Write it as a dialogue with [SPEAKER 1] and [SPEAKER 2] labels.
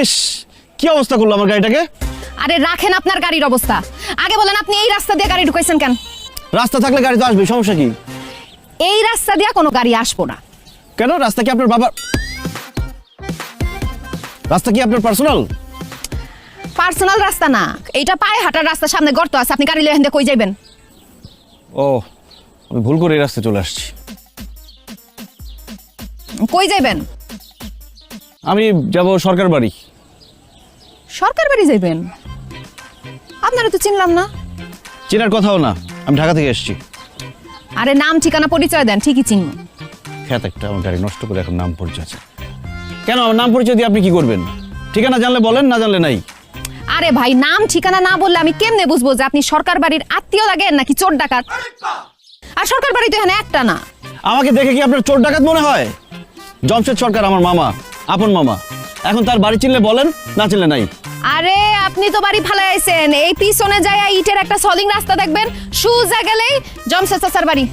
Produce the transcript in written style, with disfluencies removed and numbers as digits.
[SPEAKER 1] ইস, কি অবস্থা করলো আমার গাড়িটাকে।
[SPEAKER 2] আরে রাখেন আপনার গাড়ির অবস্থা, আগে বলেন আপনি এই রাস্তা দিয়ে গাড়ি ঢুকাইছেন কেন?
[SPEAKER 1] রাস্তা থাকলে গাড়ি তো আসবে, সমস্যা কি?
[SPEAKER 2] এই রাস্তা দিয়ে কোনো গাড়ি আসবো না।
[SPEAKER 1] কেন? রাস্তা কি আপনার বাবার? রাস্তা কি আপনার পার্সোনাল?
[SPEAKER 2] পার্সোনাল রাস্তা না, এইটা পায়ে হাঁটার রাস্তা, সামনে গর্ত আছে, আপনি গাড়ি লয়ে হেন্দে কই যাইবেন?
[SPEAKER 1] ও, আমি ভুল করে এই রাস্তায় চলে আসছি।
[SPEAKER 2] কই যাইবেন?
[SPEAKER 1] আমি যাব সরকার বাড়ি।
[SPEAKER 2] সরকার বাড়ি যাইবেন? আপনারা তো চিনলাম না।
[SPEAKER 1] চেনার কথাও না, আমি ঢাকা থেকে এসেছি।
[SPEAKER 2] আরে নাম ঠিকানা পরিচয় দেন, ঠিকই চিনব।
[SPEAKER 1] খ্যাত একটা আমার গাড়ি নষ্ট করে এখন নাম পরিচয় আছে। কেন আমার নাম পরিচয় দিয়ে আপনি কি করবেন? ঠিকানা জানলে বলেন, না জানলে নাই।
[SPEAKER 2] আরে ভাই, নাম ঠিকানা না বললে আমি কেমনে বুঝবো যে আপনি সরকার বাড়ির আত্মীয় লাগেন নাকি চোর ডাকাত? আর সরকার বাড়ি তো এখানে একটা না।
[SPEAKER 1] আমাকে দেখে কি আপনার চোর ডাকাত মনে হয়? জমশেদ সরকার আমার মামা, আপন মামা। এখন তার বাড়ি চিনলে বলেন, না চিনলে নাই।
[SPEAKER 2] আরে আপনি তো বাড়ি ফালাই আইছেন, এই পিছনে যায় ইটের একটা সলিং রাস্তা দেখবেন, সুজা গেলেই জমশেদ চাচার বাড়ি।